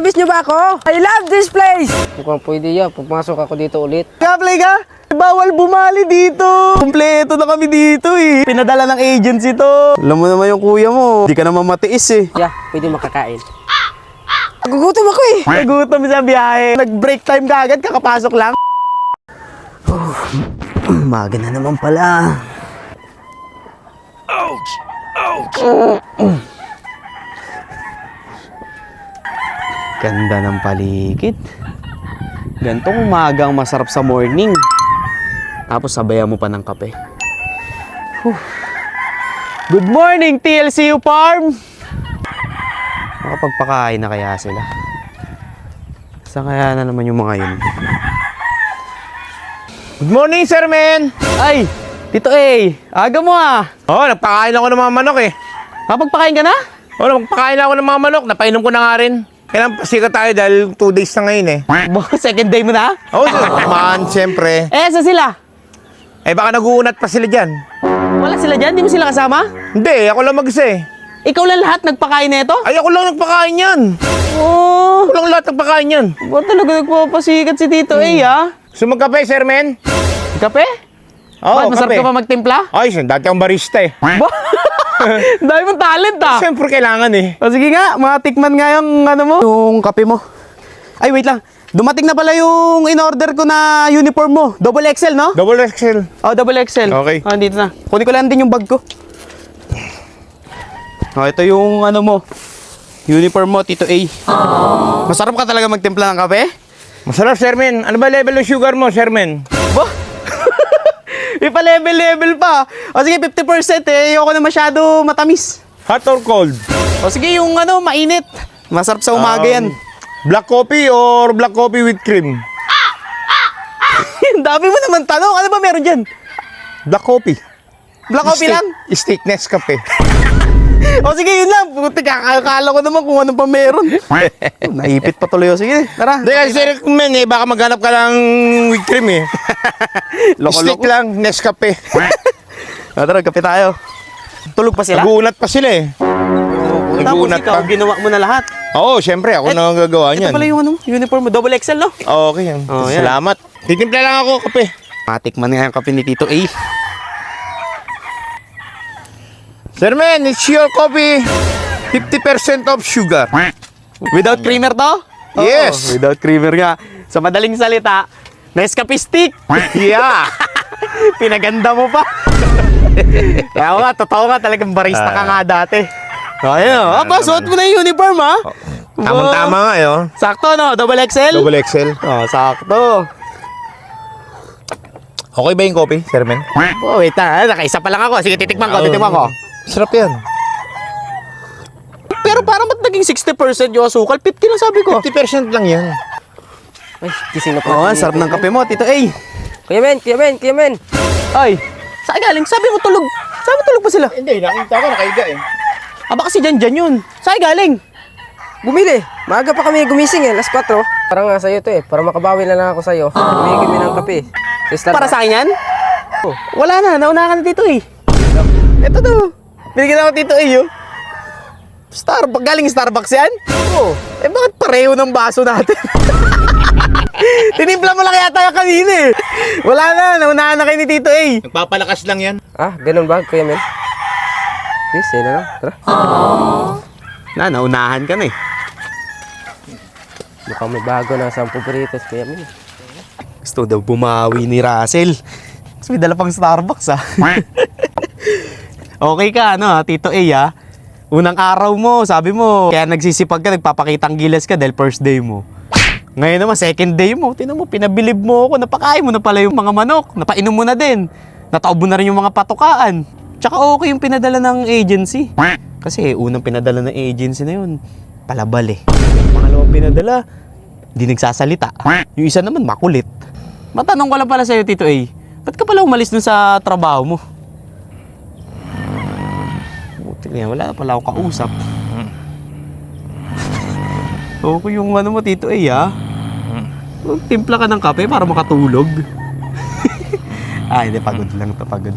Miss nyo ba ako? I love this place! Mukhang pwede yan. Pumasok ako dito ulit. Ka-play ka? Bawal bumali dito. Kumpleto na kami dito eh. Pinadala ng agency to. Alam mo naman yung kuya mo. Hindi ka naman matiis eh. Yeah, pwede makakain. Nagugutom ako eh. Nagutom sa biyahe. Nag-break time ka agad, kakapasok lang. Umaga na naman pala. Ouch! Ganda ng paligid. Gantong umaga ang masarap sa morning. Tapos sabayan mo pa ng kape. Good morning, TLCU Farm! Makapagpakain na kaya sila? Saan kaya na naman yung mga yun? Good morning, Sir Men! Ay! Tito A! Aga mo ah! Oh, nagpakain ako ng mga manok eh. Kapagpakain ka na? Oh, nagpakain ako ng mga manok. Napainom ko na nga rin. Kailangan pasika tayo dahil 2 days na ngayon eh. Second day mo na? Oh, man, siyempre. Eh, saan sila? Eh, baka nag-uunat pa sila dyan. Wala sila dyan? Di mo sila kasama? Hindi, ako lang mag-isa eh. Ikaw lang lahat nagpakain na ito? Ay, ako lang nagpakain yan. Oh, Ako lang lahat nagpakain yan. ba talaga nagpapasikat si Tito A ah? So, magkape, Sir Men? Kape? Oo, Ba't masarap kape. ka pa magtimpla? Ay, dati akong barista eh. Ba? Dami mong talent ah! Siyempre, kailangan eh. O sige nga, matikman nga yung ano mo. Yung kape mo. Ay, wait lang. Dumating na pala yung in-order ko na uniform mo. Double XL, no? Double XL. Oh, double XL. Okay. Oh, dito na. Kunin ko lang din yung bag ko. Oh, ito yung ano mo. Uniform mo, Tito A. Masarap ka talaga magtimpla ng kape? Masarap, Sir Men. Ano ba level ng sugar mo, Sir Men? Ba? Ipa-level pa. O sige, 50% eh. Ayoko na masyado matamis. Hot or cold? O sige, yung ano, mainit. Masarap sa umaga yan. Black coffee or black coffee with cream? Ang dami mo naman tanong. Ano ba meron dyan? Black coffee. Black coffee lang? Steak Nescafe. O sige, yun lang. Puti, kakakala ko naman kung ano pa meron. Naipit pa tuloy. O sige, tara. Hindi kasi recommend eh, baka maghanap ka ng with cream eh. Steak lang, Nescafe. O tara, kape tayo. Tulog pa sila? Nag-uunat pa sila eh. Tapos Nag-uunat ikaw, pa. ginawa mo na lahat. Oo, syempre, ako na ang gagawa Ito niyan. pala yung ano, uniform mo. Double XL, no? Okay yan. Oh, yan. Salamat. Titimpla lang ako kape. Matikman nga yung kape ni Tito A. Sir Man, it's your coffee. 50% of sugar. Without creamer to? Yes. Oo, without creamer nga. Sa madaling salita, Nescafe stick. Yeah. Pinaganda mo pa. Kaya nga, totoo nga, talagang barista ka nga dati. Ayun, suot mo na yung uniform ha. Tamang-tama nga yun. Sakto no, double XL? Double XL. Oh, sakto. Okay ba yung coffee, Sir Man? Oh, wait na, nakaisa pa lang ako. Sige, titikman ko. Sarap yan. Pero parang ba't naging 60% yung asukal? 50 lang sabi ko. 50% lang yan. Ay, gising na po. Oo, sarap ng kape mo, Tito A. Kuya Men, Kuya Men, Kuya Men. Ay, saan galing? Sabi mo tulog. Sabi mo tulog pa sila. Hindi, nakita ko, nakaiga eh. Aba kasi dyan yun. Saan galing? Bumili. Maaga pa kami gumising eh, alas 4. Parang nga sa'yo to eh. Para makabawi na lang ako sa'yo. Bumili kami ng kape. Para sa akin yan? Wala na, nauna ka na Tito A. Ito to. Binigyan ako Tito A yun. Starbucks, galing Starbucks yan? Oo. Eh bakit pareho ng baso natin? Tinimpla mo lang yata yung kanina eh. Wala na, naunahan na kayo ni Tito A. Nagpapalakas lang yan. Ah, ganun ba, Kuya Men? Yes, yun na lang. Tara. Naunahan ka na eh. Mukhang may bago na sa paborito, Kuya Men. Gusto daw bumawi ni Russell. Kasi may dala pang Starbucks ah. Okay ka, ano ha, Tito A ha? Unang araw mo, sabi mo, kaya nagsisipag ka, nagpapakitang gilas ka dahil first day mo. Ngayon naman, second day mo, tinan mo, pinabilib mo ako, napakain mo na pala yung mga manok, napainom mo na din, nataubo na rin yung mga patukaan. Tsaka okay yung pinadala ng agency. Kasi unang pinadala ng agency na yun, palabal eh. Pangalawang pinadala, di nagsasalita. Yung isa naman, makulit. Matanong ko lang pala sa'yo, Tito A, ba't ka pala umalis dun sa trabaho mo? Wala na pala akong kausap. Okay yung ano mo, Tito A, ha? Timpla ka ng kape para makatulog. Hindi, pagod lang to, pagod.